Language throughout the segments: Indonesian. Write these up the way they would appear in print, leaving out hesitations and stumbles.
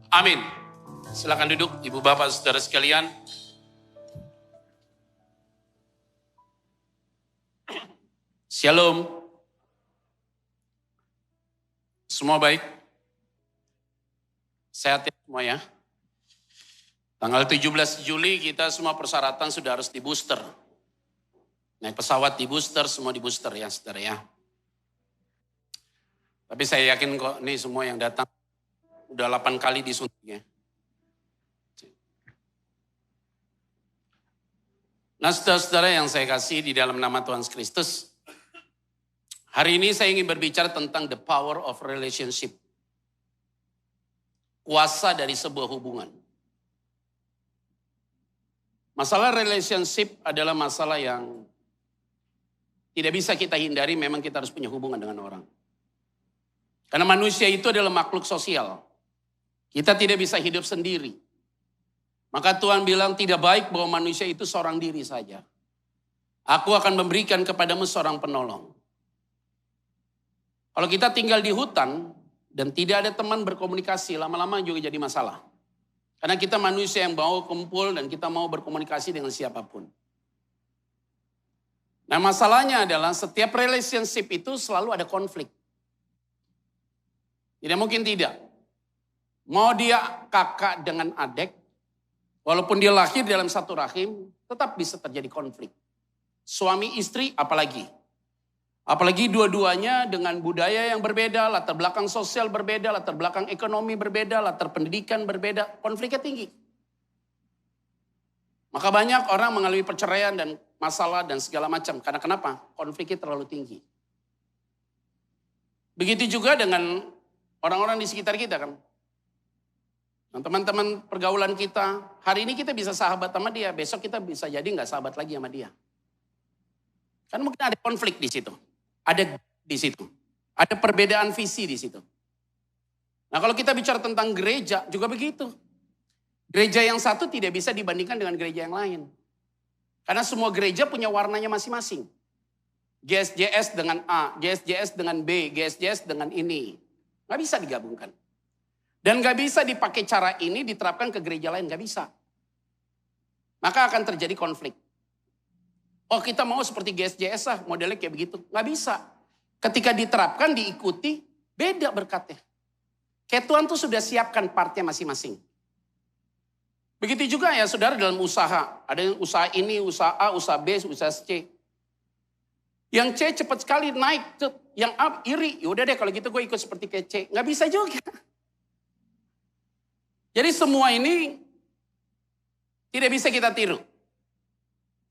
Amin. Silakan duduk, Ibu Bapak Saudara sekalian. Shalom. Semua baik? Sehat ya semua ya? Tanggal 17 Juli kita semua persyaratan sudah harus di booster. Naik pesawat di booster, semua di booster ya saudara ya. Tapi saya yakin kok nih semua yang datang udah 8 kali disuntik ya. Nah saudara-saudara yang saya kasih di dalam nama Tuhan Kristus. Hari ini saya ingin berbicara tentang the power of relationship. Kuasa dari sebuah hubungan. Masalah relationship adalah masalah yang tidak bisa kita hindari, memang kita harus punya hubungan dengan orang. Karena manusia itu adalah makhluk sosial. Kita tidak bisa hidup sendiri. Maka Tuhan bilang tidak baik bahwa manusia itu seorang diri saja. Aku akan memberikan kepadamu seorang penolong. Kalau kita tinggal di hutan dan tidak ada teman berkomunikasi, lama-lama juga jadi masalah. Karena kita manusia yang mau kumpul dan kita mau berkomunikasi dengan siapapun. Nah masalahnya adalah setiap relationship itu selalu ada konflik. Tidak mungkin tidak. Mau dia kakak dengan adik, walaupun dia lahir dalam satu rahim, tetap bisa terjadi konflik. Suami istri apalagi. Apalagi dua-duanya dengan budaya yang berbeda, latar belakang sosial berbeda, latar belakang ekonomi berbeda, latar pendidikan berbeda, konfliknya tinggi. Maka banyak orang mengalami perceraian dan masalah dan segala macam. Karena kenapa? Konfliknya terlalu tinggi. Begitu juga dengan orang-orang di sekitar kita kan. Teman-teman pergaulan kita, hari ini kita bisa sahabat sama dia, besok kita bisa jadi nggak sahabat lagi sama dia. Kan mungkin ada konflik di situ. Ada di situ. Ada perbedaan visi di situ. Nah kalau kita bicara tentang gereja juga begitu. Gereja yang satu tidak bisa dibandingkan dengan gereja yang lain. Karena semua gereja punya warnanya masing-masing. GSJS dengan A, GSJS dengan B, GSJS dengan ini. Nggak bisa digabungkan. Dan nggak bisa dipakai cara ini diterapkan ke gereja lain, nggak bisa. Maka akan terjadi konflik. Oh kita mau seperti GSJS lah, modelnya kayak begitu. Nggak bisa. Ketika diterapkan, diikuti, beda berkatnya. Kayak Tuhan tuh sudah siapkan partnya masing-masing. Begitu juga ya saudara dalam usaha. Ada yang usaha ini, usaha A, usaha B, usaha C. Yang C cepat sekali naik, yang A iri. Yaudah deh kalau gitu gue ikut seperti kayak C. Nggak bisa juga. Jadi semua ini tidak bisa kita tiru.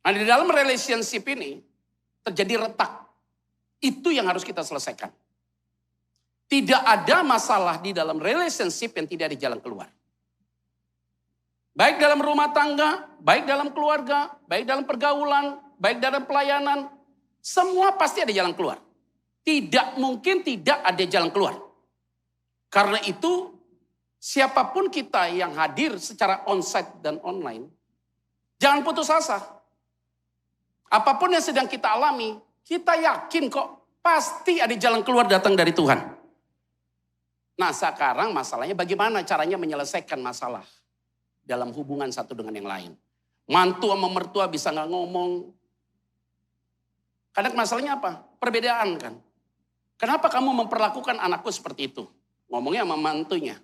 Nah di dalam relationship ini terjadi retak. Itu yang harus kita selesaikan. Tidak ada masalah di dalam relationship yang tidak ada jalan keluar. Baik dalam rumah tangga, baik dalam keluarga, baik dalam pergaulan, baik dalam pelayanan. Semua pasti ada jalan keluar. Tidak mungkin tidak ada jalan keluar. Karena itu siapapun kita yang hadir secara onsite dan online, jangan putus asa. Apapun yang sedang kita alami, kita yakin kok pasti ada jalan keluar datang dari Tuhan. Nah sekarang masalahnya bagaimana caranya menyelesaikan masalah dalam hubungan satu dengan yang lain. Mantu sama mertua bisa gak ngomong. Kadang masalahnya apa? Perbedaan kan. Kenapa kamu memperlakukan anakku seperti itu? Ngomongnya sama mantunya.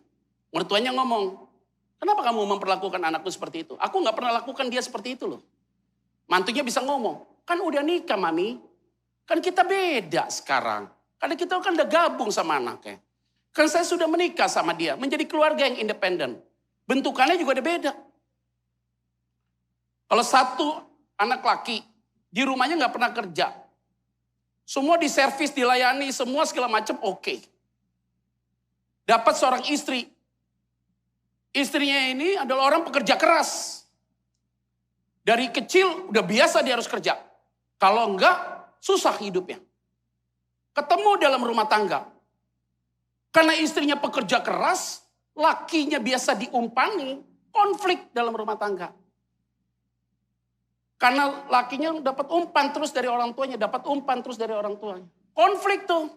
Mertuanya ngomong, kenapa kamu memperlakukan anakku seperti itu? Aku gak pernah lakukan dia seperti itu loh. Mantunya bisa ngomong, kan udah nikah mami. Kan kita beda sekarang. Karena kita kan udah gabung sama anaknya. Kan saya sudah menikah sama dia. Menjadi keluarga yang independen. Bentukannya juga ada beda. Kalau satu anak laki, di rumahnya gak pernah kerja. Semua diservis, dilayani, semua segala macam oke. Dapat seorang istri. Istrinya ini adalah orang pekerja keras. Dari kecil udah biasa dia harus kerja. Kalau enggak, susah hidupnya. Ketemu dalam rumah tangga. Karena istrinya pekerja keras, lakinya biasa diumpani, konflik dalam rumah tangga. Karena lakinya dapat umpan terus dari orang tuanya, dapat umpan terus dari orang tuanya. Konflik tuh.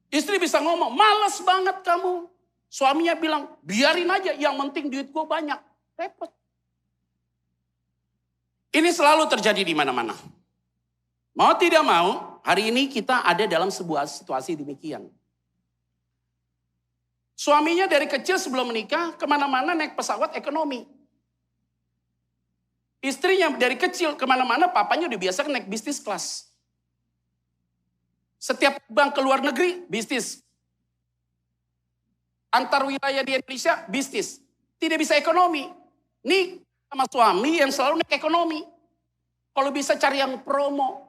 Istri bisa ngomong, malas banget kamu. Suaminya bilang, biarin aja, yang penting duit gue banyak. Repot. Ini selalu terjadi di mana-mana. Mau tidak mau, hari ini kita ada dalam sebuah situasi demikian. Suaminya dari kecil sebelum menikah, kemana-mana naik pesawat ekonomi. Istrinya dari kecil kemana-mana, papanya udah biasa naik bisnis kelas. Setiap bank ke luar negeri, bisnis. Antar wilayah di Indonesia, bisnis. Tidak bisa ekonomi. Nih sama suami yang selalu naik ekonomi. Kalau bisa cari yang promo.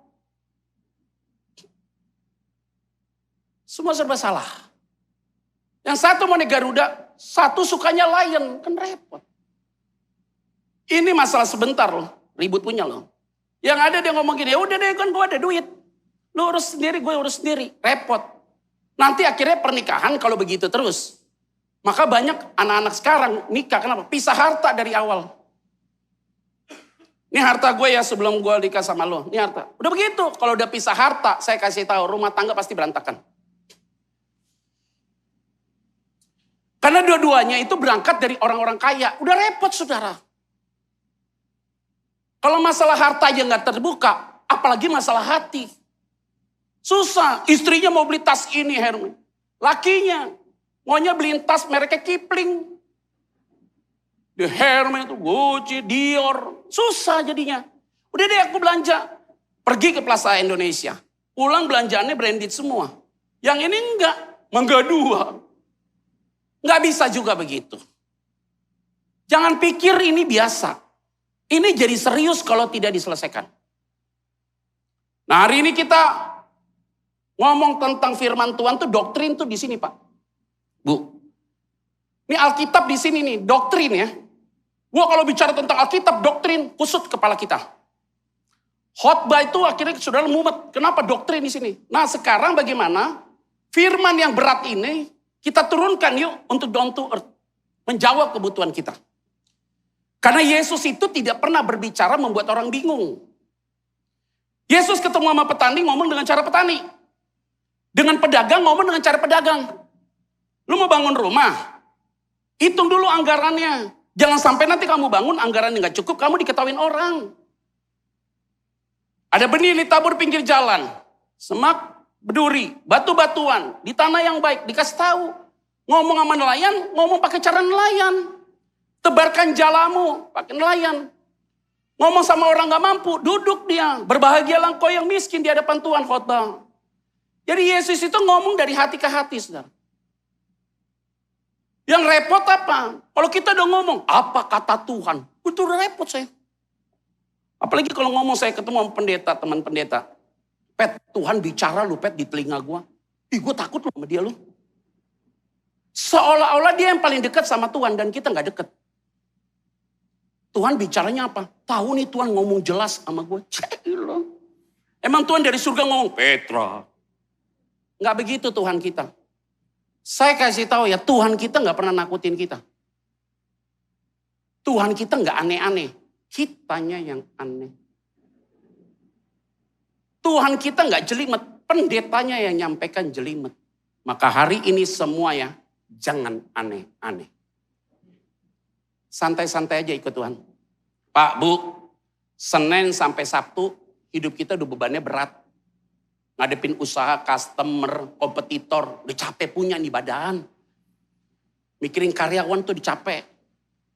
Semua serba salah. Yang satu mau naik Garuda, satu sukanya Lion, kan repot. Ini masalah sebentar loh, ribut punya loh. Yang ada dia ngomong gini, ya udah deh kan gue ada duit. Lu urus sendiri, gue urus sendiri, repot. Nanti akhirnya pernikahan kalau begitu terus. Maka banyak anak-anak sekarang nikah, kenapa? Pisah harta dari awal. Ini harta gue ya sebelum gue nikah sama lo, ini harta. Udah begitu, kalau udah pisah harta, saya kasih tahu rumah tangga pasti berantakan. Karena dua-duanya itu berangkat dari orang-orang kaya. Udah repot saudara. Kalau masalah harta aja nggak terbuka, apalagi masalah hati. Susah. Istrinya mau beli tas ini Herman. Lakinya maunya beliin tas mereknya Kipling. The Herman itu Gucci, Dior. Susah jadinya. Udah deh aku belanja. Pergi ke Plaza Indonesia. Pulang belanjaannya branded semua. Yang ini enggak. Mangga 2. Nggak bisa juga begitu. Jangan pikir ini biasa. Ini jadi serius kalau tidak diselesaikan. Nah hari ini kita ngomong tentang firman Tuhan tuh doktrin tuh di sini Pak. Bu. Ini Alkitab di sini nih, doktrin ya. Gua kalau bicara tentang Alkitab, doktrin kusut kepala kita. Khotbah itu akhirnya saudara mumet. Kenapa doktrin di sini? Nah sekarang bagaimana firman yang berat ini kita turunkan yuk untuk down to earth. Menjawab kebutuhan kita. Karena Yesus itu tidak pernah berbicara membuat orang bingung. Yesus ketemu sama petani ngomong dengan cara petani. Dengan pedagang ngomong dengan cara pedagang. Lu mau bangun rumah? Hitung dulu anggarannya. Jangan sampai nanti kamu bangun anggarannya gak cukup, kamu diketawain orang. Ada benih ditabur pinggir jalan. Semak berduri, batu-batuan, di tanah yang baik, dikasih tahu. Ngomong sama nelayan, ngomong pakai cara nelayan. Tebarkan jalamu, pakai nelayan. Ngomong sama orang gak mampu, duduk dia. Berbahagialah engkau yang miskin di hadapan Tuhan khotbah. Jadi Yesus itu ngomong dari hati ke hati, saudara. Yang repot apa? Kalau kita udah ngomong, apa kata Tuhan? Itu udah repot saya. Apalagi kalau ngomong saya ketemu sama pendeta, teman pendeta. Pet, Tuhan bicara lu Pet di telinga gue. Ih gue takut lu sama dia lu. Seolah-olah dia yang paling dekat sama Tuhan dan kita gak deket. Tuhan bicaranya apa? Tahu nih Tuhan ngomong jelas sama gue. Celo. Emang Tuhan dari surga ngomong, Petra. Gak begitu Tuhan kita. Saya kasih tahu ya, Tuhan kita gak pernah nakutin kita. Tuhan kita gak aneh-aneh. Kitanya yang aneh. Tuhan kita nggak jelimet, pendetanya yang nyampaikan jelimet. Maka hari ini semua ya, jangan aneh-aneh. Santai-santai aja ikut Tuhan. Pak, Bu, Senin sampai Sabtu, hidup kita udah bebannya berat. Ngadepin usaha, customer, kompetitor, udah capek punya nih badan. Mikirin karyawan tuh dicapek.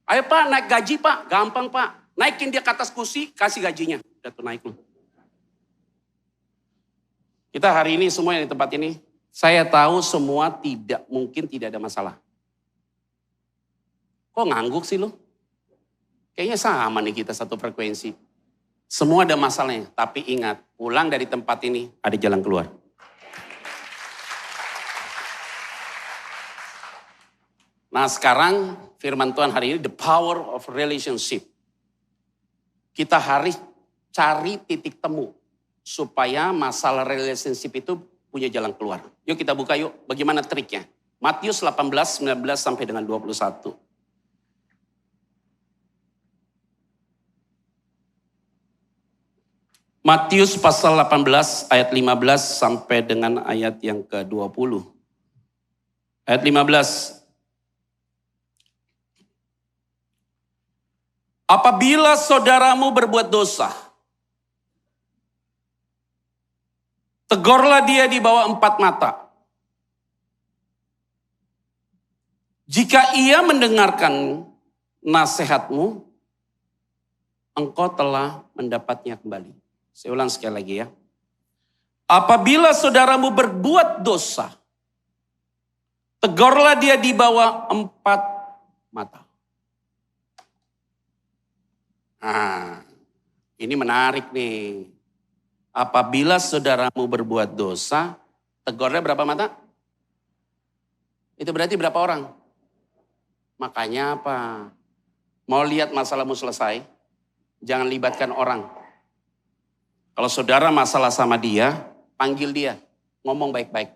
Ayo Pak, naik gaji Pak, gampang Pak. Naikin dia ke atas kursi, kasih gajinya. Udah tuh naik loh. Kita hari ini semua yang di tempat ini, saya tahu semua mungkin tidak ada masalah. Kok ngangguk sih lu? Kayaknya sama nih kita satu frekuensi. Semua ada masalahnya, tapi ingat, pulang dari tempat ini ada jalan keluar. Nah sekarang firman Tuhan hari ini, the power of relationship. Kita harus cari titik temu. Supaya masalah relationship itu punya jalan keluar. Yuk kita buka yuk, bagaimana triknya. Matius 18, 19 sampai dengan 21. Matius pasal 18 ayat 15 sampai dengan ayat yang ke-20. Ayat 15. Apabila saudaramu berbuat dosa, tegurlah dia di bawah 4 mata. Jika ia mendengarkan nasihatmu, engkau telah mendapatnya kembali. Saya ulang sekali lagi ya. Apabila saudaramu berbuat dosa, tegurlah dia di bawah 4 mata. Nah, ini menarik nih. Apabila saudaramu berbuat dosa, tegurnya berapa mata? Itu berarti berapa orang? Makanya apa? Mau lihat masalahmu selesai, jangan libatkan orang. Kalau saudara masalah sama dia, panggil dia, ngomong baik-baik.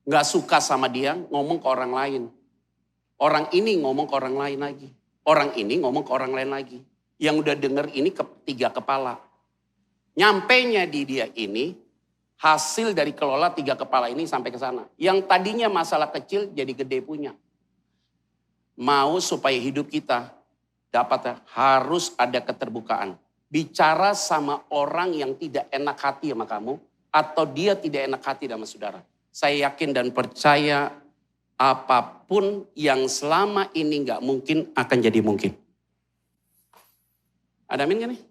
Gak suka sama dia, ngomong ke orang lain. Orang ini ngomong ke orang lain lagi. Orang ini ngomong ke orang lain lagi. Yang udah denger ini 3 kepala. Nyampenya di dia ini, hasil dari kelola 3 kepala ini sampai ke sana. Yang tadinya masalah kecil jadi gede punya. Mau supaya hidup kita dapat harus ada keterbukaan. Bicara sama orang yang tidak enak hati sama kamu. Atau dia tidak enak hati sama saudara. Saya yakin dan percaya apapun yang selama ini gak mungkin akan jadi mungkin. Ada amin gak nih?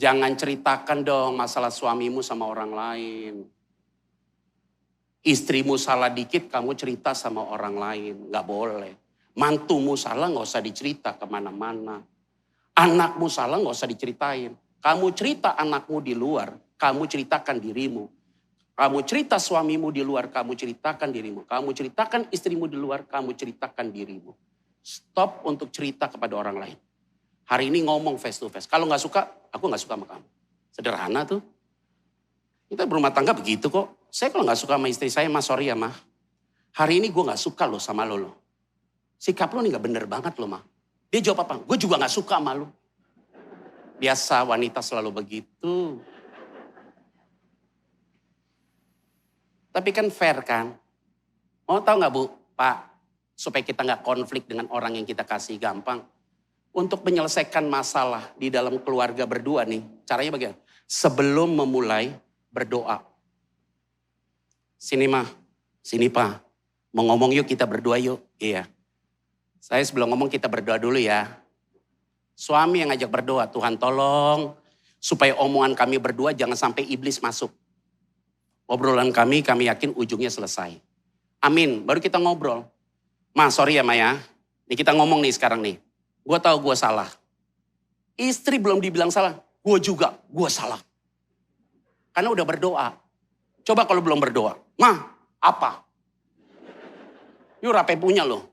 Jangan ceritakan dong masalah suamimu sama orang lain. Istrimu salah dikit kamu cerita sama orang lain. Gak boleh. Mantumu salah gak usah dicerita kemana-mana. Anakmu salah gak usah diceritain. Kamu cerita anakmu di luar, kamu ceritakan dirimu. Kamu cerita suamimu di luar, kamu ceritakan dirimu. Kamu ceritakan istrimu di luar, kamu ceritakan dirimu. Stop untuk cerita kepada orang lain. Hari ini ngomong face to face. Kalau gak suka, aku gak suka sama kamu. Sederhana tuh. Kita berumah tangga begitu kok. Saya kalau gak suka sama istri saya, Mas sorry ya mah. Hari ini gue gak suka loh sama lo. Sikap lo nih gak bener banget loh mah. Dia jawab apa? Gue juga gak suka sama lo. Biasa wanita selalu begitu. Tapi kan fair kan? Mau tahu gak Bu, Pak? Supaya kita gak konflik dengan orang yang kita kasih gampang. Untuk menyelesaikan masalah di dalam keluarga berdua nih. Caranya bagaimana? Sebelum memulai berdoa. Sini mah, sini Pak. Mau ngomong yuk kita berdoa yuk. Iya. Saya sebelum ngomong kita berdoa dulu ya. Suami yang ngajak berdoa, Tuhan tolong. Supaya omongan kami berdua jangan sampai iblis masuk. Obrolan kami yakin ujungnya selesai. Amin, baru kita ngobrol. Ma, sorry ya Maya. Nih kita ngomong nih sekarang nih. Gue tahu gue salah. Istri belum dibilang salah. Gue juga, gue salah. Karena udah berdoa. Coba kalau belum berdoa. Ma, apa? Yuk rapi punya loh.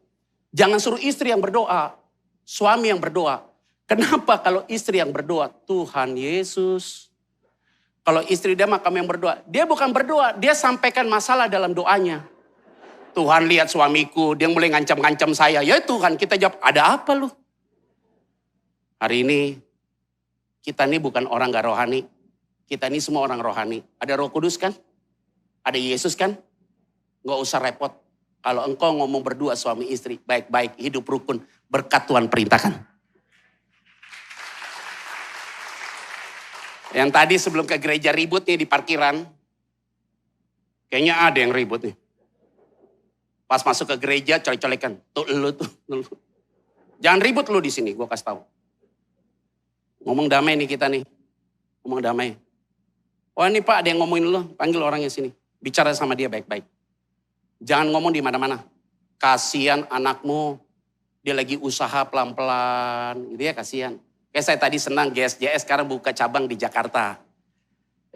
Jangan suruh istri yang berdoa. Suami yang berdoa. Kenapa kalau istri yang berdoa? Tuhan Yesus. Kalau istri dia mah kami yang berdoa. Dia bukan berdoa, dia sampaikan masalah dalam doanya. Tuhan lihat suamiku, dia mulai ngancam-ngancam saya. Ya Tuhan, kita jawab, ada apa lu? Hari ini, kita ini bukan orang gak rohani. Kita ini semua orang rohani. Ada Roh Kudus kan? Ada Yesus kan? Gak usah repot. Kalau engkau ngomong berdua suami istri, baik-baik, hidup rukun, berkat Tuhan perintahkan. Yang tadi sebelum ke gereja ribut nih di parkiran. Kayaknya ada yang ribut nih. Pas masuk ke gereja colek-colekan. Tuh lu tuh. Jangan ribut lu di sini, gue kasih tahu. Ngomong damai nih kita nih. Ngomong damai. Oh ini Pak ada yang ngomongin lu, panggil orangnya sini. Bicara sama dia baik-baik. Jangan ngomong di mana-mana. Kasihan anakmu, dia lagi usaha pelan-pelan. Gitu ya kasihan. Kayak saya tadi senang GSJS sekarang buka cabang di Jakarta.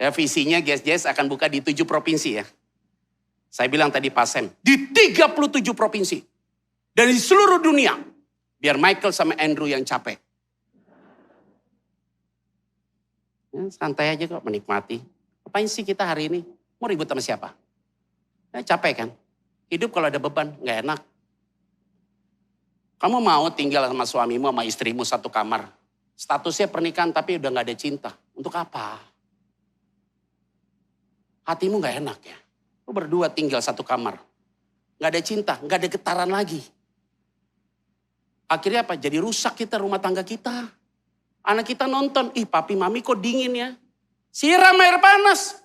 Ya, visinya GSJS akan buka di 7 provinsi ya. Saya bilang tadi Pak Sam, di 37 provinsi. Dan di seluruh dunia. Biar Michael sama Andrew yang capek. Ya, santai aja kok menikmati. Apain sih kita hari ini? Mau ribut sama siapa? Ya, capek kan? Hidup kalau ada beban, gak enak. Kamu mau tinggal sama suamimu sama istrimu satu kamar. Statusnya pernikahan tapi udah gak ada cinta. Untuk apa? Hatimu gak enak ya. Lu berdua tinggal satu kamar. Gak ada cinta, gak ada getaran lagi. Akhirnya apa? Jadi rusak kita rumah tangga kita. Anak kita nonton, ih papi mami kok dingin ya. Siram air panas.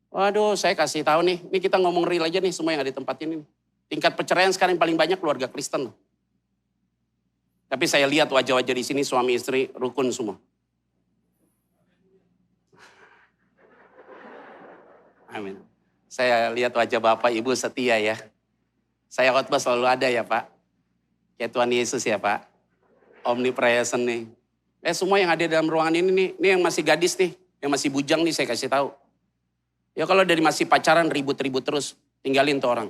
Waduh, saya kasih tahu nih. Ini kita ngomong real aja nih semua yang ada di tempat ini. Tingkat perceraian sekarang yang paling banyak keluarga Kristen. Tapi saya lihat wajah-wajah di sini suami istri rukun semua. Amin. Saya lihat wajah Bapak Ibu setia ya. Saya khotbah selalu ada ya Pak. Kayak Tuhan Yesus ya Pak. Omnipresent nih. Semua yang ada dalam ruangan ini nih, ini yang masih gadis nih, yang masih bujang nih saya kasih tahu. Ya kalau dari masih pacaran ribut-ribut terus, tinggalin tuh orang.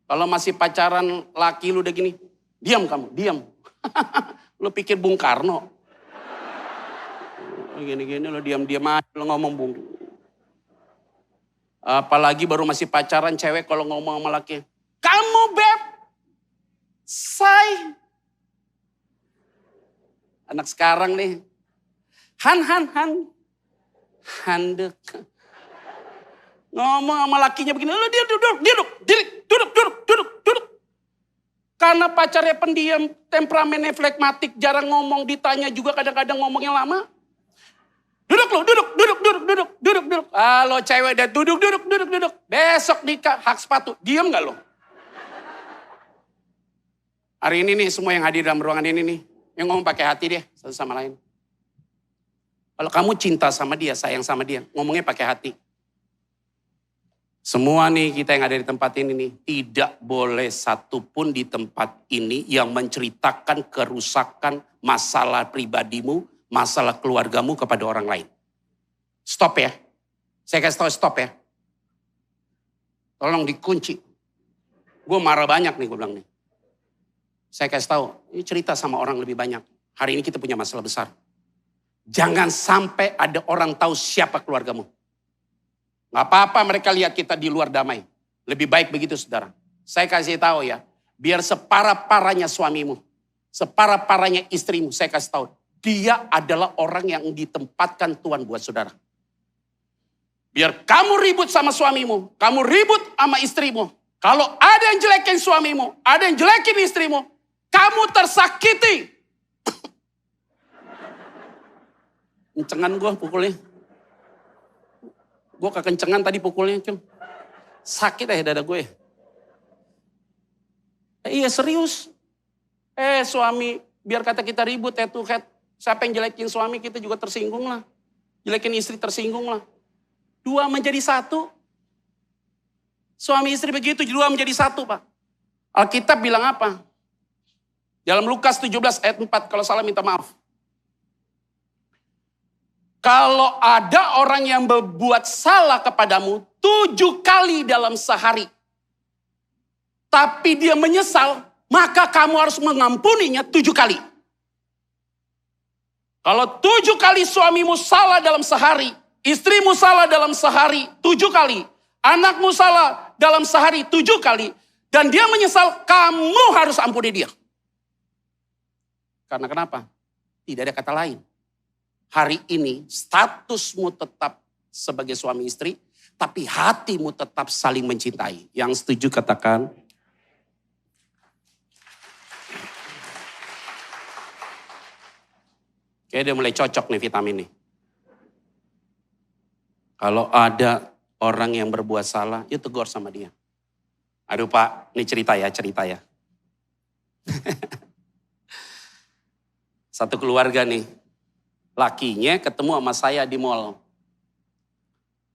Kalau masih pacaran laki lu udah gini, diam kamu, diam. Lu pikir Bung Karno. Gini-gini lu diam-diam aja lu ngomong Bung. Apalagi baru masih pacaran cewek kalau ngomong sama laki. Kamu beb, say. Anak sekarang nih. Han. Handek. Ngomong sama lakinya begini. Lu duduk. Karena pacarnya pendiam, temperamennya flekmatik, jarang ngomong, ditanya juga kadang-kadang ngomongnya lama. Duduk. Kalau cewek udah duduk. Besok nikah, hak sepatu. Diam gak lo? Hari ini nih semua yang hadir dalam ruangan ini nih. Yang ngomong pakai hati dia, satu sama lain. Kalau kamu cinta sama dia, sayang sama dia, ngomongnya pakai hati. Semua nih kita yang ada di tempat ini nih, tidak boleh satupun di tempat ini yang menceritakan kerusakan masalah pribadimu, masalah keluargamu kepada orang lain. Stop ya. Saya kasih tahu stop ya. Tolong dikunci. Gue marah banyak nih gue bilang nih. Saya kasih tahu, ini cerita sama orang lebih banyak. Hari ini kita punya masalah besar. Jangan sampai ada orang tahu siapa keluargamu. Gak apa-apa mereka lihat kita di luar damai. Lebih baik begitu saudara. Saya kasih tahu ya, biar separah-parahnya suamimu, separah-parahnya istrimu, saya kasih tahu. Dia adalah orang yang ditempatkan Tuhan buat saudara. Biar kamu ribut sama suamimu, kamu ribut sama istrimu. Kalau ada yang jelekin suamimu, ada yang jelekin istrimu, kamu tersakiti. Kencengan gue pukulnya. Gue kekencengan tadi pukulnya. Sakit dada gue. Iya serius. Suami, biar kata kita ribut head to head. Siapa yang jelekin suami kita juga tersinggung lah. Jelekin istri tersinggung lah. Dua menjadi satu. Suami istri begitu, dua menjadi satu Pak. Alkitab bilang apa? Dalam Lukas 17 ayat 4, kalau salah minta maaf. Kalau ada orang yang berbuat salah kepadamu 7 kali dalam sehari. Tapi dia menyesal, maka kamu harus mengampuninya 7 kali. Kalau 7 kali suamimu salah dalam sehari, istrimu salah dalam sehari 7 kali, anakmu salah dalam sehari 7 kali, dan dia menyesal, kamu harus ampuni dia. Karena kenapa? Tidak ada kata lain. Hari ini statusmu tetap sebagai suami istri, tapi hatimu tetap saling mencintai. Yang setuju katakan. Kayaknya dia mulai cocok nih vitamin nih. Kalau ada orang yang berbuat salah, yuk tegur sama dia. Aduh Pak, ini cerita ya. Satu keluarga nih, lakinya ketemu sama saya di mall.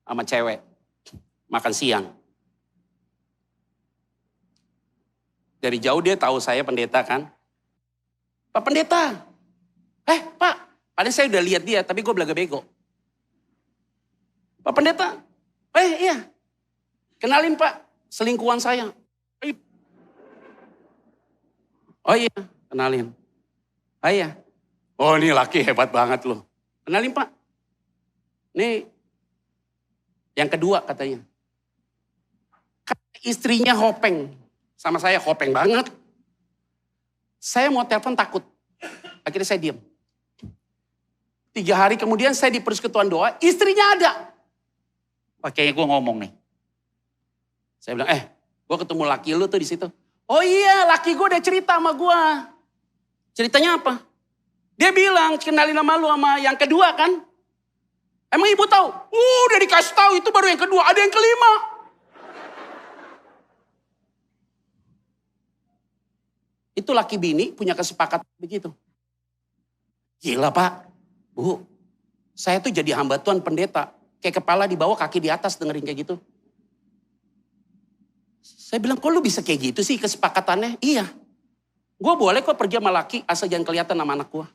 Sama cewek, makan siang. Dari jauh dia tahu saya pendeta kan. Pak pendeta, Pak, padahal saya udah lihat dia, tapi gue belaga bego. Pak pendeta, iya, kenalin Pak, selingkuhan saya. Oh iya, kenalin. Oh iya. Oh ini laki hebat banget loh. Kenalin Pak. Nih yang kedua katanya. Istrinya hopeng. Sama saya hopeng banget. Saya mau telepon takut. Akhirnya saya diam. 3 hari kemudian saya di persekutuan doa. Istrinya ada. Kayaknya gue ngomong nih. Saya bilang Gue ketemu laki lu tuh di situ. Oh iya, laki gue udah cerita sama gue. Ceritanya apa? Dia bilang, kenalin nama lu sama yang kedua kan? Emang ibu tahu? Udah dikasih tahu, itu baru yang kedua, ada yang kelima. Itu laki bini punya kesepakatan begitu. Gila Pak, Bu, saya tuh jadi hamba Tuhan pendeta. Kayak kepala di bawah, kaki di atas dengerin kayak gitu. Saya bilang, kok lu bisa kayak gitu sih kesepakatannya? Iya. Gue boleh kok pergi sama laki, asal jangan kelihatan sama anak gue.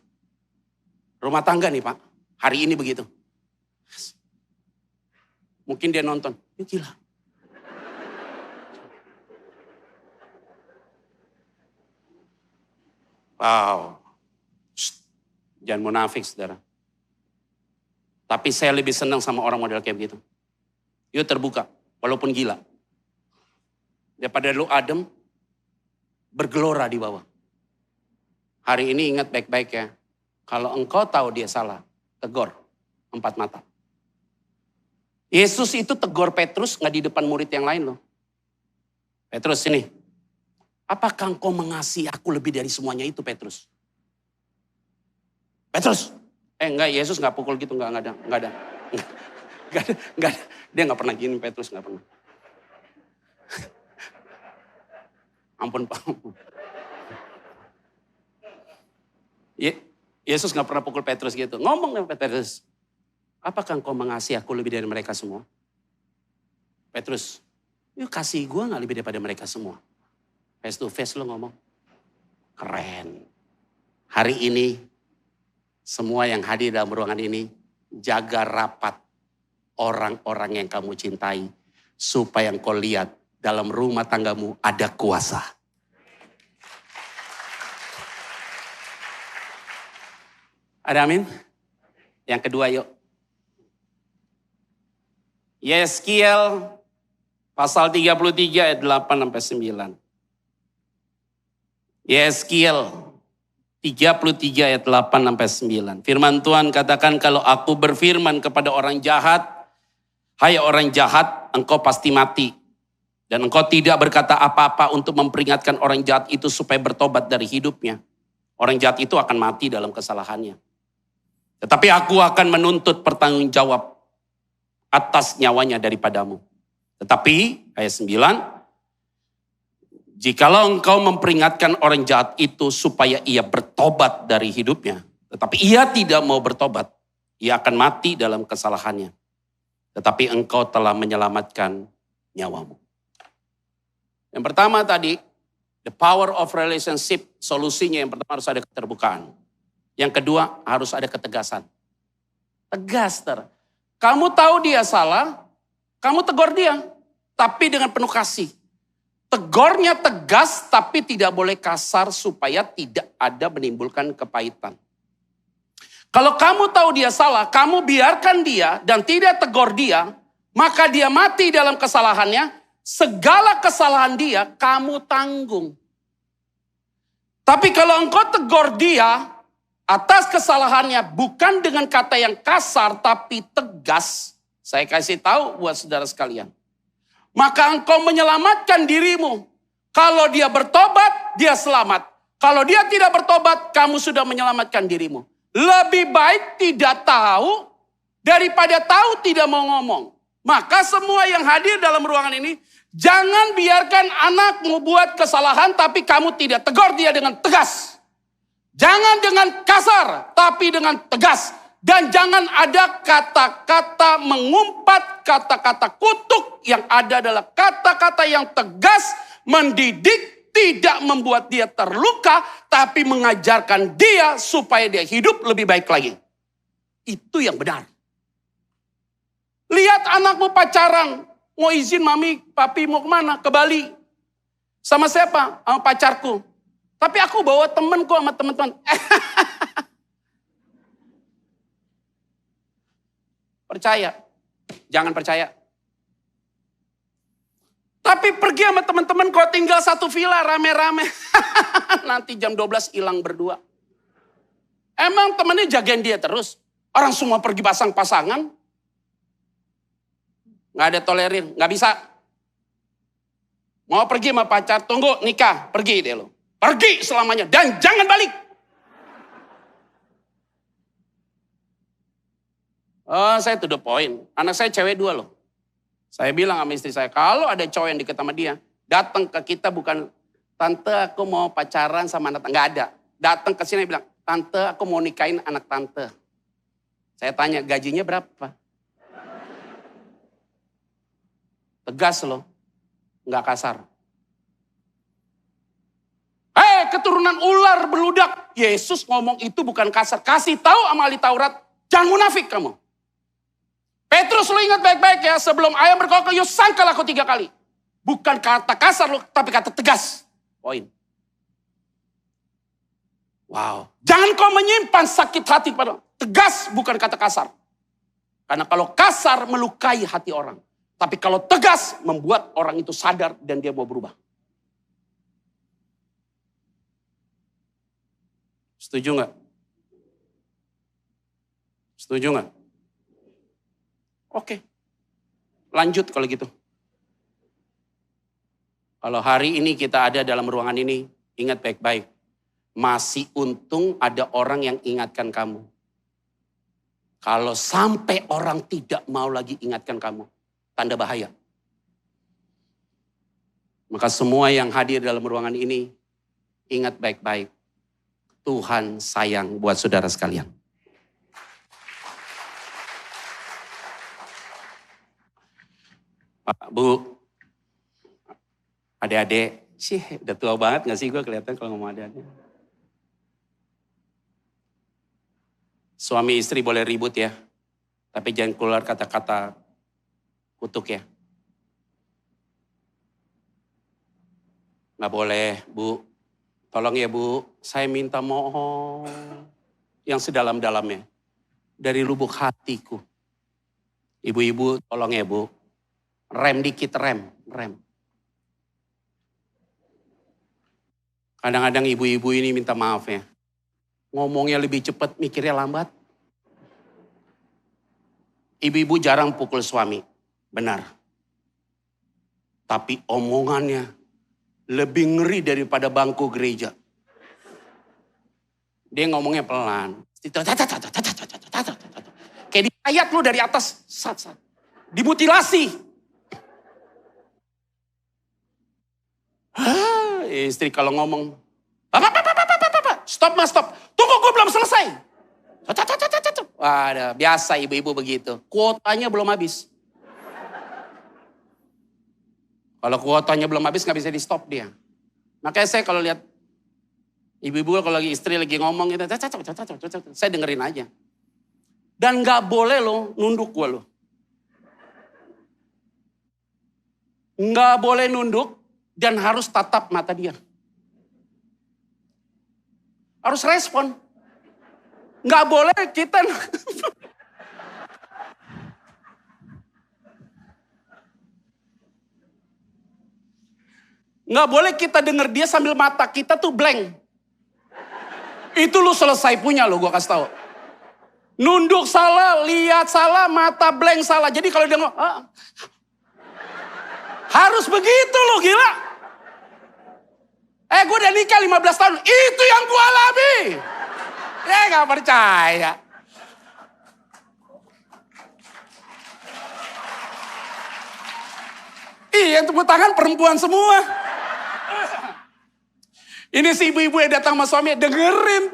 Rumah tangga nih Pak, hari ini begitu. Mungkin dia nonton, ya gila. Wow. Jangan munafik saudara. Tapi saya lebih senang sama orang model kayak begitu. Yuk terbuka, walaupun gila. Daripada lu adem, bergelora di bawah. Hari ini ingat baik-baik ya. Kalau engkau tahu dia salah, tegur 4 mata. Yesus itu tegur Petrus gak di depan murid yang lain loh. Petrus sini. Apakah engkau mengasihi aku lebih dari semuanya itu Petrus? Petrus. Enggak, Yesus gak pukul gitu, enggak ada. Dia gak pernah gini Petrus, gak pernah. Ampun Pak. Yesus gak pernah pukul Petrus gitu. Ngomong sama Petrus. Apakah engkau mengasihi aku lebih dari mereka semua? Petrus. Yuk kasih gue gak lebih daripada mereka semua. Face to face lo ngomong. Keren. Hari ini. Semua yang hadir dalam ruangan ini. Jaga rapat. Orang-orang yang kamu cintai. Supaya engkau lihat. Dalam rumah tanggamu ada kuasa. Ada amin? Yang kedua yuk. Yeskiel pasal 33 ayat 8-9. Yeskiel 33 ayat 8-9. Firman Tuhan katakan kalau aku berfirman kepada orang jahat. Hai orang jahat, engkau pasti mati. Dan engkau tidak berkata apa-apa untuk memperingatkan orang jahat itu supaya bertobat dari hidupnya. Orang jahat itu akan mati dalam kesalahannya. Tetapi aku akan menuntut pertanggungjawab atas nyawanya daripadamu. Tetapi ayat 9. Jikalau engkau memperingatkan orang jahat itu supaya ia bertobat dari hidupnya. Tetapi ia tidak mau bertobat. Ia akan mati dalam kesalahannya. Tetapi engkau telah menyelamatkan nyawamu. Yang pertama tadi, the power of relationship, solusinya yang pertama harus ada keterbukaan. Yang kedua harus ada ketegasan. Tegas, kamu tahu dia salah, kamu tegur dia, tapi dengan penuh kasih. Tegurnya tegas, tapi tidak boleh kasar supaya tidak ada menimbulkan kepahitan. Kalau kamu tahu dia salah, kamu biarkan dia dan tidak tegur dia, maka dia mati dalam kesalahannya. Segala kesalahan dia, kamu tanggung. Tapi kalau engkau tegur dia atas kesalahannya bukan dengan kata yang kasar tapi tegas, saya kasih tahu buat saudara sekalian. Maka engkau menyelamatkan dirimu. Kalau dia bertobat, dia selamat. Kalau dia tidak bertobat, kamu sudah menyelamatkan dirimu. Lebih baik tidak tahu daripada tahu tidak mau ngomong. Maka semua yang hadir dalam ruangan ini, jangan biarkan anakmu buat kesalahan tapi kamu tidak tegur dia dengan tegas. Jangan dengan kasar tapi dengan tegas. Dan jangan ada kata-kata mengumpat, kata-kata kutuk. Yang ada adalah kata-kata yang tegas, mendidik, tidak membuat dia terluka, tapi mengajarkan dia supaya dia hidup lebih baik lagi. Itu yang benar. Lihat anakmu pacaran, mau izin mami, papi mau kemana? Ke Bali. Sama siapa? Sama pacarku. Tapi aku bawa temenku sama teman-teman. Percaya, jangan percaya. Tapi pergi sama teman-teman kau tinggal satu villa rame-rame. Nanti jam 12 hilang berdua. Emang temennya jagain dia terus? Orang semua pergi pasang-pasangan. Nggak ada tolerir, nggak bisa. Mau pergi sama pacar, tunggu nikah, pergi deh lo. Pergi selamanya dan jangan balik. Oh, saya to the point. Anak saya cewek 2 loh. Saya bilang sama istri saya, kalau ada cowok yang deket sama dia, datang ke kita bukan, tante aku mau pacaran sama anak, nggak ada. Datang ke sini bilang, tante aku mau nikahin anak tante. Saya tanya, gajinya berapa? Tegas loh, nggak kasar. Keturunan ular beludak. Yesus ngomong itu bukan kasar. Kasih tahu sama ahli Taurat, jangan munafik kamu. Petrus, lu ingat baik-baik ya, sebelum ayam berkokok, you sangkal aku 3 kali. Bukan kata kasar lu, tapi kata tegas. Poin. Wow. Jangan kau menyimpan sakit hati pada orang. Tegas bukan kata kasar. Karena kalau kasar melukai hati orang. Tapi kalau tegas membuat orang itu sadar dan dia mau berubah. Setuju nggak? Setuju nggak? Oke. Lanjut kalau gitu. Kalau hari ini kita ada dalam ruangan ini, ingat baik-baik. Masih untung ada orang yang ingatkan kamu. Kalau sampai orang tidak mau lagi ingatkan kamu, tanda bahaya. Maka semua yang hadir dalam ruangan ini, ingat baik-baik. Tuhan sayang buat saudara sekalian. Pak, Bu, adik-adik, sih udah tua banget gak sih gue kelihatan kalau ngomong adik-adik. Suami istri boleh ribut ya, tapi jangan keluar kata-kata kutuk ya. Gak boleh, Bu. Tolong ya Bu, saya minta mohon yang sedalam-dalamnya. Dari lubuk hatiku. Ibu-ibu tolong ya Bu, rem dikit, rem. Kadang-kadang ibu-ibu ini minta maaf ya. Ngomongnya lebih cepat, mikirnya lambat. Ibu-ibu jarang pukul suami, benar. Tapi omongannya lebih ngeri daripada bangku gereja. Dia ngomongnya pelan. Kayak diayat lu dari atas. Dimutilasi. Istri kalau ngomong. Stop mas, stop. Tunggu gue belum selesai. Waduh, biasa ibu-ibu begitu. Kuotanya belum habis. Kalau kuotanya belum habis gak bisa di stop dia. Makanya saya kalau lihat ibu-ibu kalau lagi istri lagi ngomong gitu, saya dengerin aja. Dan gak boleh lo nunduk gue lo. Gak boleh nunduk dan harus tatap mata dia. Harus respon. Gak boleh kita... Nggak boleh kita denger dia sambil mata kita tuh blank. Itu lu selesai punya lo, gue kasih tahu. Nunduk salah, lihat salah, mata blank salah. Jadi kalau dia ngomong, harus begitu lo, gila. Gue udah nikah 15 tahun, itu yang gue alami. Gak percaya. Yang tepuk tangan perempuan semua. Ini si ibu-ibu yang datang sama suami, dengerin.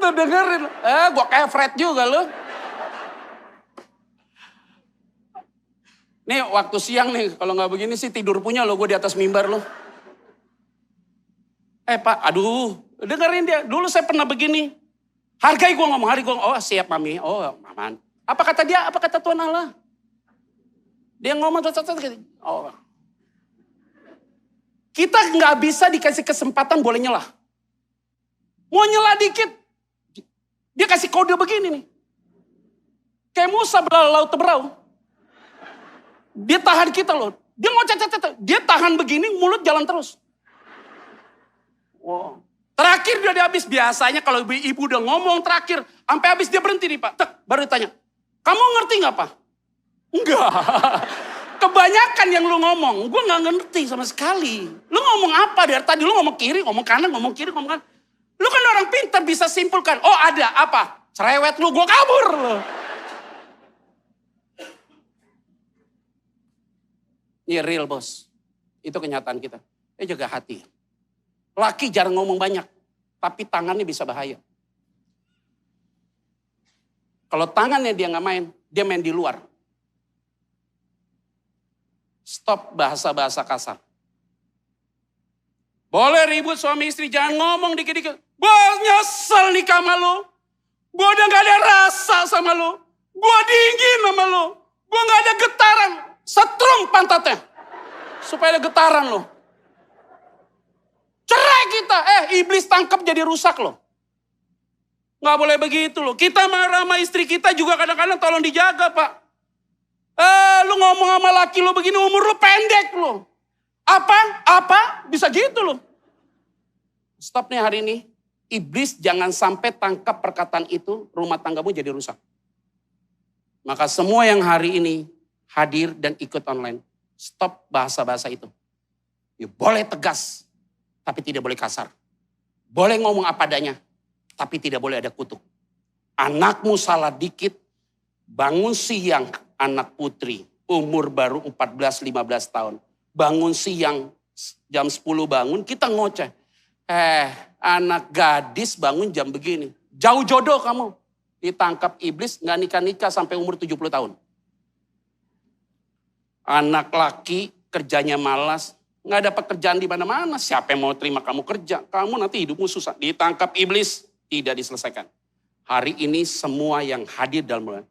Gue kayak Fred juga loh. Nih waktu siang nih, kalau gak begini sih tidur punya loh gue di atas mimbar loh. Pak, aduh, dengerin dia. Dulu saya pernah begini. Hargai gue ngomong, oh siap mami, oh aman. Apa kata dia, apa kata Tuhan Allah? Dia ngomong, oh. Kita gak bisa dikasih kesempatan boleh nyelah. Mau nyelah dikit, dia kasih kode begini nih. Kayak Musa berlalu laut Teberau. Dia tahan kita loh. Dia mau dia tahan begini, mulut jalan terus. Wow. Terakhir dia habis. Biasanya kalau ibu udah ngomong terakhir, sampai habis dia berhenti nih Pak. Baru ditanya, kamu ngerti gak Pak? Enggak. Kebanyakan yang lu ngomong, gue gak ngerti sama sekali. Lu ngomong apa? Dari tadi lu ngomong kiri, ngomong kanan, ngomong kiri, ngomong kanan. Lu kan orang pintar bisa simpulkan. Oh ada apa? Cerewet lu, gue kabur lu. Ini real bos. Itu kenyataan kita. Jaga hati. Laki jarang ngomong banyak. Tapi tangannya bisa bahaya. Kalau tangannya dia nggak main, dia main di luar. Stop bahasa-bahasa kasar. Boleh ribut suami istri, jangan ngomong dikit-dikit. Gue nyesel nikah sama lo. Gue udah gak ada rasa sama lo. Gue dingin sama lo. Gue gak ada getaran. Setrum pantatnya. Supaya ada getaran lo. Cerai kita. Iblis tangkap jadi rusak lo. Gak boleh begitu lo. Kita marah sama istri kita juga kadang-kadang tolong dijaga pak. Lu ngomong sama laki lo begini, umur lo pendek lo. Apa? Bisa gitu lo. Stop nih hari ini. Iblis jangan sampai tangkap perkataan itu, rumah tanggamu jadi rusak. Maka semua yang hari ini hadir dan ikut online, stop bahasa-bahasa itu. Ya boleh tegas, tapi tidak boleh kasar. Boleh ngomong apa adanya, tapi tidak boleh ada kutuk. Anakmu salah dikit, bangun siang anak putri, umur baru 14-15 tahun. Bangun siang, jam 10 bangun, kita ngoceh. Anak gadis bangun jam begini. Jauh jodoh kamu. Ditangkap iblis, gak nikah-nikah sampai umur 70 tahun. Anak laki kerjanya malas, gak dapat kerjaan di mana-mana. Siapa yang mau terima kamu kerja? Kamu nanti hidupmu susah. Ditangkap iblis, tidak diselesaikan. Hari ini semua yang hadir dalam bulan,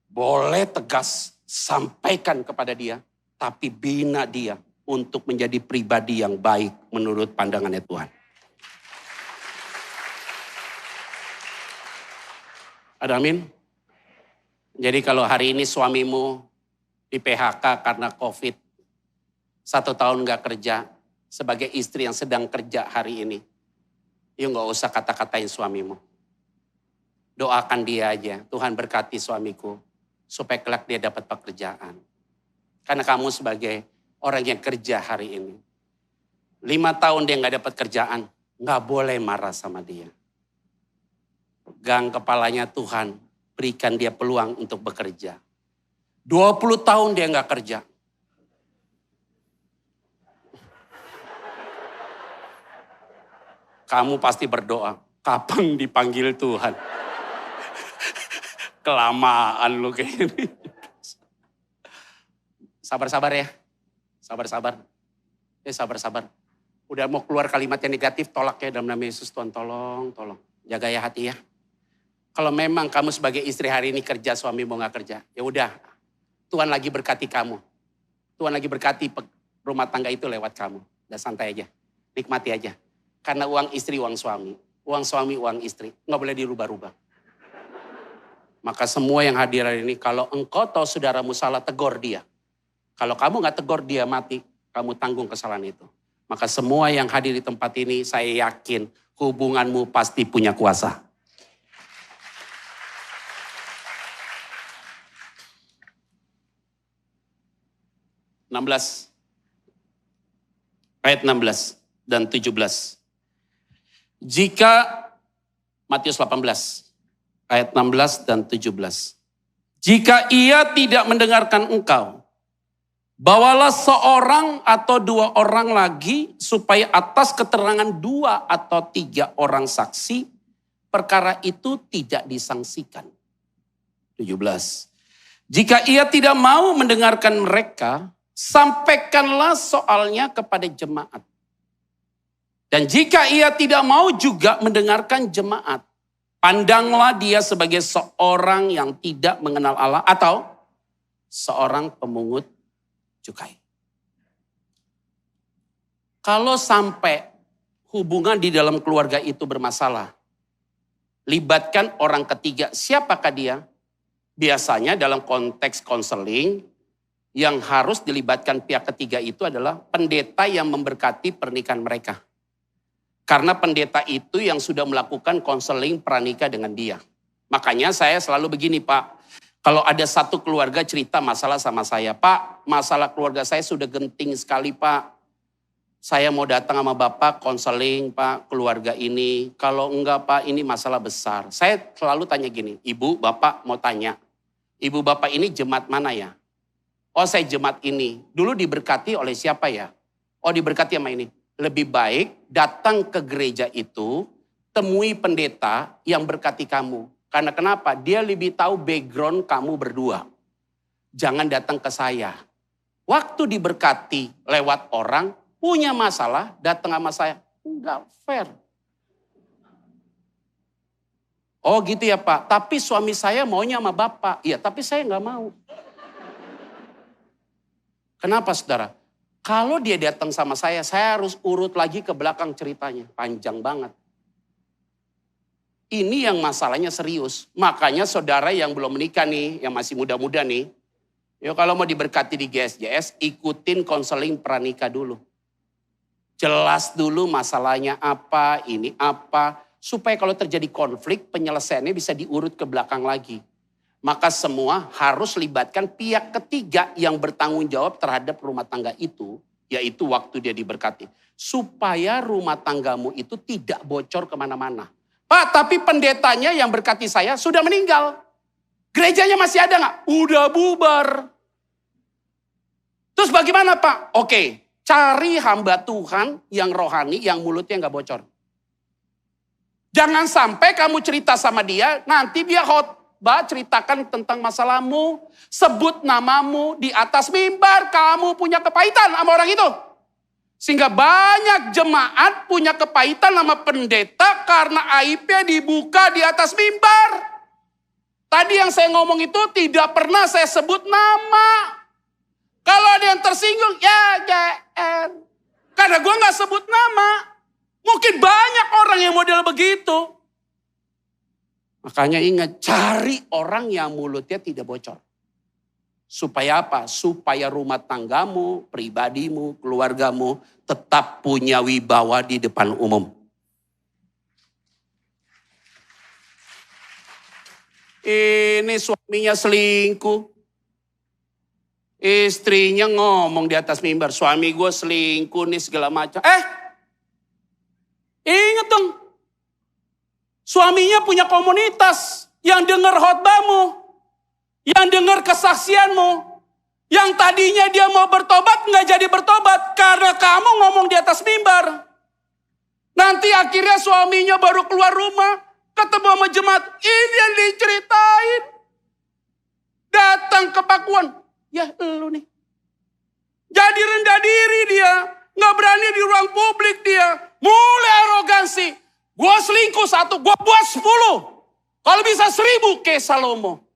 boleh tegas, sampaikan kepada dia, tapi bina dia untuk menjadi pribadi yang baik menurut pandangannya Tuhan. Ada amin? Jadi kalau hari ini suamimu di PHK karena COVID, 1 tahun gak kerja, sebagai istri yang sedang kerja hari ini, yuk gak usah kata-katain suamimu. Doakan dia aja, Tuhan berkati suamiku, supaya kelak dia dapat pekerjaan. Karena kamu sebagai orang yang kerja hari ini, 5 tahun dia gak dapat kerjaan, gak boleh marah sama dia. Pegang kepalanya Tuhan, berikan dia peluang untuk bekerja. 20 tahun dia gak kerja. Kamu pasti berdoa, kapan dipanggil Tuhan? Kelamaan lu kayak ini. Sabar-sabar ya, sabar-sabar. Sabar-sabar. Udah mau keluar kalimat yang negatif, tolak ya dalam nama Yesus. Tuhan tolong. Jaga ya hati ya. Kalau memang kamu sebagai istri hari ini kerja, suami mau gak kerja, ya udah. Tuhan lagi berkati kamu. Tuhan lagi berkati rumah tangga itu lewat kamu. Udah santai aja, nikmati aja. Karena uang istri, uang suami. Uang suami, uang istri. Gak boleh dirubah-rubah. Maka semua yang hadir hari ini, kalau engkau tahu saudaramu salah, tegur dia. Kalau kamu gak tegur dia mati, kamu tanggung kesalahan itu. Maka semua yang hadir di tempat ini, saya yakin hubunganmu pasti punya kuasa. Ayat 16 dan 17. Jika, Matius 18, ayat 16 dan 17. Jika ia tidak mendengarkan engkau, bawalah seorang atau 2 orang lagi, supaya atas keterangan 2 atau 3 orang saksi, perkara itu tidak disangsikan. 17. Jika ia tidak mau mendengarkan mereka, sampaikanlah soalnya kepada jemaat. Dan jika ia tidak mau juga mendengarkan jemaat, pandanglah dia sebagai seorang yang tidak mengenal Allah atau seorang pemungut cukai. Kalau sampai hubungan di dalam keluarga itu bermasalah, libatkan orang ketiga. Siapakah dia? Biasanya dalam konteks konseling, yang harus dilibatkan pihak ketiga itu adalah pendeta yang memberkati pernikahan mereka. Karena pendeta itu yang sudah melakukan konseling pranikah dengan dia. Makanya saya selalu begini Pak, kalau ada satu keluarga cerita masalah sama saya, Pak, masalah keluarga saya sudah genting sekali Pak. Saya mau datang sama Bapak, konseling Pak, keluarga ini. Kalau enggak Pak, ini masalah besar. Saya selalu tanya gini, Ibu, Bapak mau tanya. Ibu Bapak ini jemaat mana ya? Oh saya jemaat ini. Dulu diberkati oleh siapa ya? Oh diberkati sama ini. Lebih baik datang ke gereja itu, temui pendeta yang berkati kamu. Karena kenapa? Dia lebih tahu background kamu berdua. Jangan datang ke saya. Waktu diberkati lewat orang, punya masalah, datang sama saya. Enggak fair. Oh gitu ya Pak, tapi suami saya maunya sama Bapak. Iya, tapi saya nggak mau. Kenapa saudara? Kalau dia datang sama saya harus urut lagi ke belakang ceritanya. Panjang banget. Ini yang masalahnya serius. Makanya saudara yang belum menikah nih, yang masih muda-muda nih. Yuk kalau mau diberkati di GSJS, ikutin konseling pranikah dulu. Jelas dulu masalahnya apa, ini apa. Supaya kalau terjadi konflik, penyelesaiannya bisa diurut ke belakang lagi. Maka semua harus libatkan pihak ketiga yang bertanggung jawab terhadap rumah tangga itu. Yaitu waktu dia diberkati. Supaya rumah tanggamu itu tidak bocor kemana-mana. Pak, tapi pendetanya yang berkati saya sudah meninggal. Gerejanya masih ada nggak? Udah bubar. Terus bagaimana Pak? Oke. Cari hamba Tuhan yang rohani, yang mulutnya nggak bocor. Jangan sampai kamu cerita sama dia, nanti dia khotbah ceritakan tentang masalahmu, sebut namamu di atas mimbar, kamu punya kepahitan sama orang itu. Sehingga banyak jemaat punya kepahitan sama pendeta karena aibnya dibuka di atas mimbar. Tadi yang saya ngomong itu tidak pernah saya sebut nama. Kalau ada yang tersinggung, ya GR. Karena gue gak sebut nama. Mungkin banyak orang yang model begitu. Makanya ingat, cari orang yang mulutnya tidak bocor. Supaya apa? Supaya rumah tanggamu, pribadimu, keluargamu tetap punya wibawa di depan umum. Ini suaminya selingkuh. Istrinya ngomong di atas mimbar, suami gue selingkuh nih segala macam. Ingat dong. Suaminya punya komunitas yang dengar khotbahmu, yang dengar kesaksianmu, yang tadinya dia mau bertobat nggak jadi bertobat karena kamu ngomong di atas mimbar. Nanti akhirnya suaminya baru keluar rumah, ketemu sama jemaat, ini yang diceritain. Datang ke pakuan. Ya lu nih. Jadi rendah diri dia. Gak berani di ruang publik dia. Mulai arogansi. Gue selingkuh 1, gue buat 10. Kalau bisa 1000 kayak Salomo.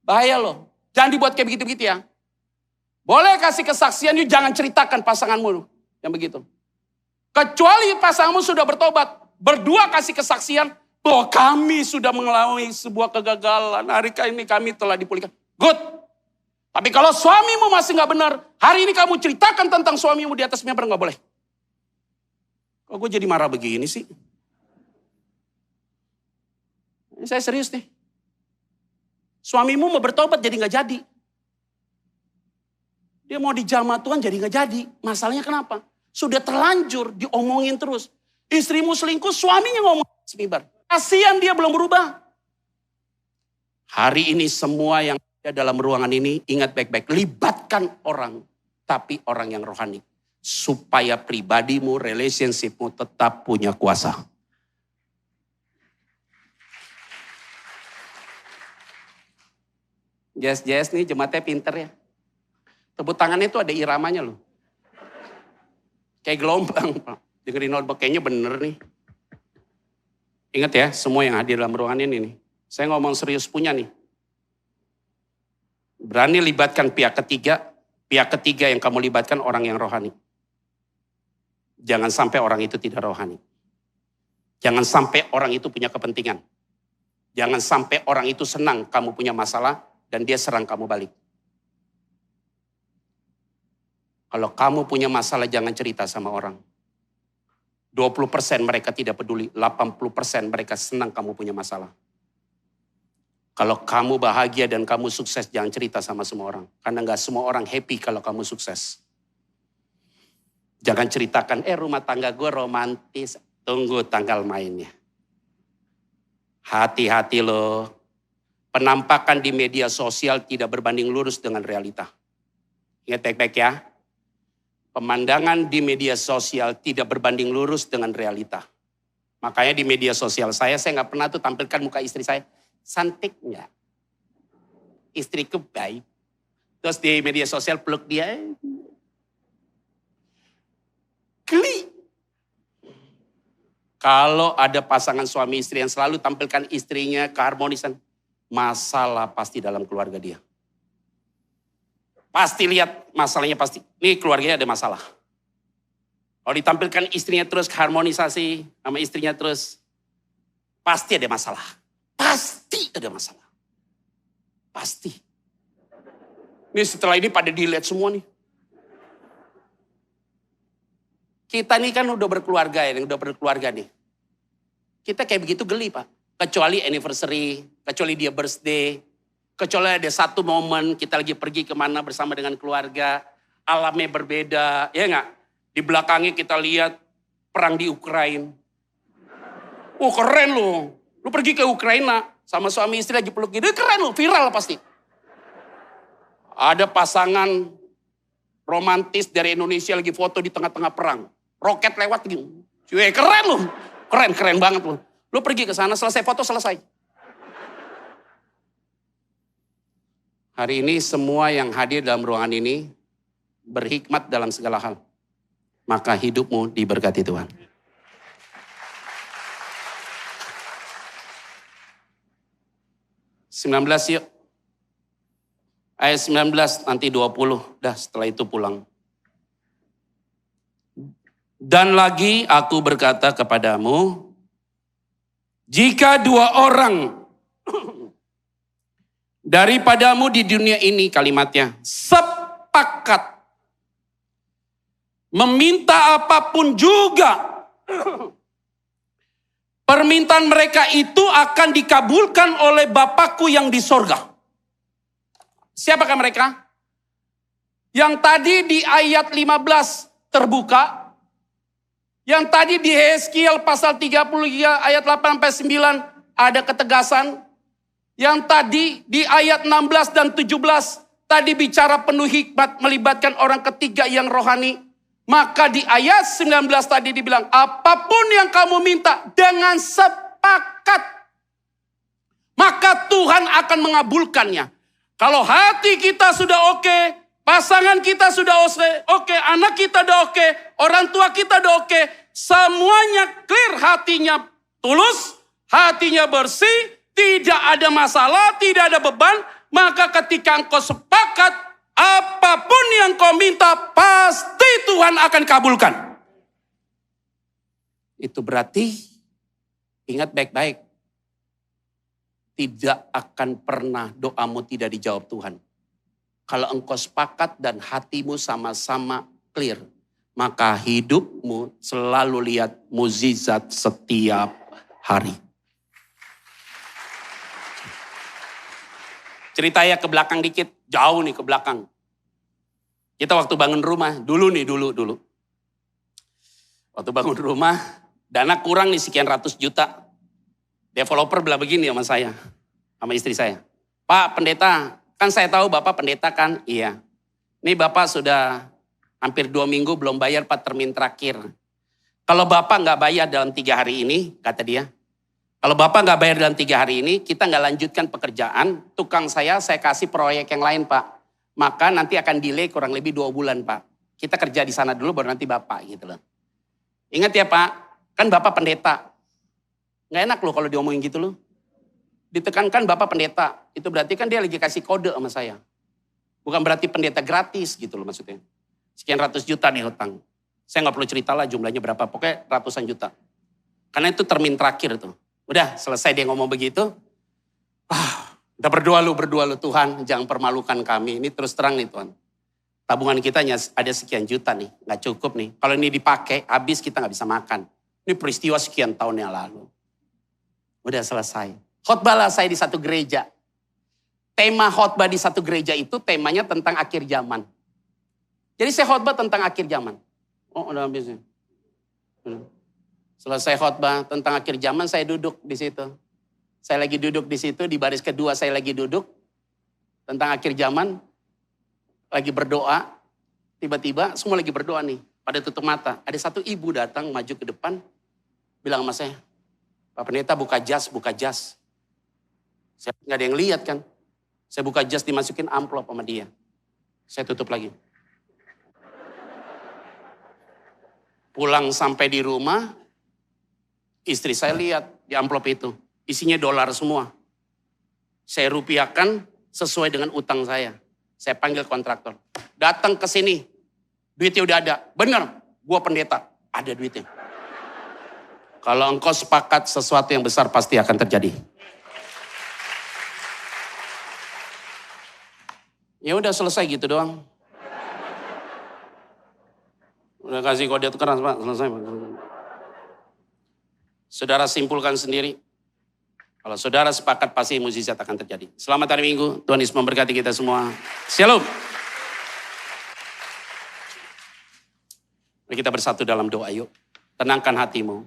Bahaya loh. Jangan dibuat kayak begitu-begitu ya. Boleh kasih kesaksian, you jangan ceritakan pasanganmu yang begitu. Kecuali pasanganmu sudah bertobat. Berdua kasih kesaksian bahwa kami sudah mengalami sebuah kegagalan. Hari ini kami telah dipulihkan. Good. Tapi kalau suamimu masih gak benar, hari ini kamu ceritakan tentang suamimu di atas mimbar gak boleh. Kok gue jadi marah begini sih? Ini saya serius nih. Suamimu mau bertobat jadi gak jadi. Dia mau dijamah Tuhan jadi gak jadi. Masalahnya kenapa? Sudah terlanjur diomongin terus. Istrimu selingkuh, suaminya ngomong di mimbar. Kasihan dia belum berubah. Hari ini semua yang dalam ruangan ini, ingat baik-baik, libatkan orang, tapi orang yang rohani. Supaya pribadimu, relationshipmu tetap punya kuasa. Jazz nih jemaatnya pinter ya. Tepuk tangannya itu ada iramanya loh. Kayak gelombang. Dengerin khotbah kayaknya bener nih. Ingat ya, semua yang hadir dalam ruangan ini nih. Saya ngomong serius punya nih. Berani libatkan pihak ketiga yang kamu libatkan orang yang rohani. Jangan sampai orang itu tidak rohani. Jangan sampai orang itu punya kepentingan. Jangan sampai orang itu senang kamu punya masalah dan dia serang kamu balik. Kalau kamu punya masalah jangan cerita sama orang. 20% mereka tidak peduli, 80% mereka senang kamu punya masalah. Kalau kamu bahagia dan kamu sukses, jangan cerita sama semua orang. Karena gak semua orang happy kalau kamu sukses. Jangan ceritakan, rumah tangga gue romantis. Tunggu tanggal mainnya. Hati-hati loh. Penampakan di media sosial tidak berbanding lurus dengan realita. Ingat baik-baik ya. Pemandangan di media sosial tidak berbanding lurus dengan realita. Makanya di media sosial saya nggak pernah tuh tampilkan muka istri saya. Cantik nggak? Istriku baik. Terus di media sosial peluk dia. Geli. Kalau ada pasangan suami istri yang selalu tampilkan istrinya keharmonisan, masalah pasti dalam keluarga dia. Pasti lihat masalahnya pasti. Nih keluarganya ada masalah. Kalau ditampilkan istrinya terus harmonisasi sama istrinya terus, pasti ada masalah. Pasti ada masalah. Pasti. Nih setelah ini pada dilihat semua nih. Kita nih kan udah berkeluarga nih. Kita kayak begitu geli Pak. Kecuali anniversary, kecuali dia birthday, kecuali ada satu momen kita lagi pergi kemana bersama dengan keluarga, alamnya berbeda, ya enggak? Di belakangnya kita lihat perang di Ukraina. Oh keren loh, lu pergi ke Ukraina sama suami istri lagi peluk gitu, keren loh, viral pasti. Ada pasangan romantis dari Indonesia lagi foto di tengah-tengah perang. Roket lewat gitu. Keren loh. Keren banget loh. Lu pergi ke sana, selesai foto, selesai. Hari ini semua yang hadir dalam ruangan ini berhikmat dalam segala hal. Maka hidupmu diberkati Tuhan. (19) yuk. Ayat 19 nanti 20. Dah setelah itu pulang. Dan lagi aku berkata kepadamu, jika dua orang daripadamu di dunia ini, kalimatnya, sepakat meminta apapun juga, permintaan mereka itu akan dikabulkan oleh Bapakku yang di sorga. Siapakah mereka? Yang tadi di ayat 15 terbuka. Yang tadi di Yeskiel pasal 33 ayat 8-9 ada ketegasan. Yang tadi di ayat 16 dan 17 tadi bicara penuh hikmat melibatkan orang ketiga yang rohani. Maka di ayat 19 tadi dibilang apapun yang kamu minta dengan sepakat. Maka Tuhan akan mengabulkannya. Kalau hati kita sudah oke, pasangan kita sudah oke, anak kita udah oke, orang tua kita udah oke, semuanya clear, hatinya tulus, hatinya bersih, tidak ada masalah, tidak ada beban, maka ketika engkau sepakat, apapun yang kau minta, pasti Tuhan akan kabulkan. Itu berarti, ingat baik-baik, tidak akan pernah doamu tidak dijawab Tuhan. Kalau engkau sepakat dan hatimu sama-sama clear, maka hidupmu selalu lihat mukjizat setiap hari. Cerita ya ke belakang dikit, jauh nih ke belakang. Kita waktu bangun rumah, dulu. Waktu bangun rumah, dana kurang nih sekian ratus juta. Developer bilang begini sama saya, sama istri saya. Pak pendeta, kan saya tahu Bapak pendeta kan? Iya. Ini Bapak sudah hampir 2 minggu belum bayar Pak termin terakhir. Kalau Bapak nggak bayar dalam 3 hari ini, kata dia. Kalau Bapak nggak bayar dalam 3 hari ini, kita nggak lanjutkan pekerjaan. Tukang saya kasih proyek yang lain Pak. Maka nanti akan delay kurang lebih 2 bulan Pak. Kita kerja di sana dulu baru nanti Bapak gitu loh. Ingat ya Pak, kan Bapak pendeta. Nggak enak loh kalau diomongin gitu loh. Ditekankan Bapak pendeta, itu berarti kan dia lagi kasih kode sama saya. Bukan berarti pendeta gratis gitu loh maksudnya. Sekian ratus juta nih hutang. Saya nggak perlu cerita lah jumlahnya berapa, pokoknya ratusan juta. Karena itu termin terakhir tuh. Udah selesai dia ngomong begitu. Udah berdoa lu Tuhan, jangan permalukan kami. Ini terus terang nih Tuhan. Tabungan kita ada sekian juta nih, nggak cukup nih. Kalau ini dipakai, habis kita nggak bisa makan. Ini peristiwa sekian tahun yang lalu. Udah selesai. Khotbahlah saya di satu gereja. Tema khotbah di satu gereja itu temanya tentang akhir zaman. Jadi saya khotbah tentang akhir zaman. Oh udah habis ya. Selesai khotbah tentang akhir zaman, saya duduk di situ. Saya lagi duduk di situ, di baris kedua saya lagi duduk. Tentang akhir zaman, lagi berdoa. Tiba-tiba semua lagi berdoa nih, pada tutup mata. Ada satu ibu datang maju ke depan, bilang sama saya, Pak Pendeta buka jas, buka jas. Saya nggak ada yang lihat kan. Saya buka jas, dimasukin amplop sama dia. Saya tutup lagi. Pulang sampai di rumah, istri saya lihat di amplop itu. Isinya dolar semua. Saya rupiahkan sesuai dengan utang saya. Saya panggil kontraktor. Datang ke sini. Duitnya udah ada. Benar, gua pendeta. Ada duitnya. Kalau engkau sepakat sesuatu yang besar pasti akan terjadi. Ya udah selesai gitu doang. Udah kasih kode keras Pak, selesai Pak. Saudara simpulkan sendiri. Kalau saudara sepakat pasti mukjizat akan terjadi. Selamat hari Minggu, Tuhan Yesus memberkati kita semua. Shalom. Mari kita bersatu dalam doa yuk. Tenangkan hatimu.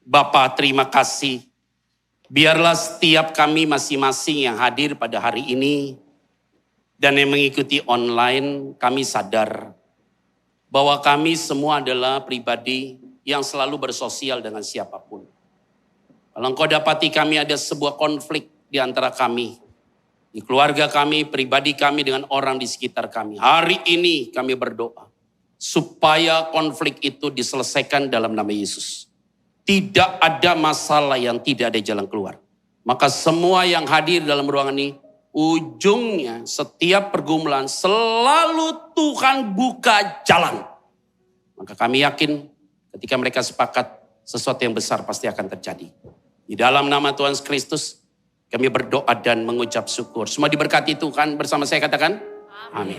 Bapa terima kasih. Biarlah setiap kami masing-masing yang hadir pada hari ini dan yang mengikuti online, kami sadar bahwa kami semua adalah pribadi yang selalu bersosial dengan siapapun. Kalau engkau dapati kami ada sebuah konflik di antara kami, di keluarga kami, pribadi kami dengan orang di sekitar kami. Hari ini kami berdoa supaya konflik itu diselesaikan dalam nama Yesus. Tidak ada masalah yang tidak ada jalan keluar. Maka semua yang hadir dalam ruangan ini, ujungnya setiap pergumulan selalu Tuhan buka jalan. Maka kami yakin ketika mereka sepakat sesuatu yang besar pasti akan terjadi. Di dalam nama Tuhan Kristus kami berdoa dan mengucap syukur. Semua diberkati Tuhan bersama saya katakan amin.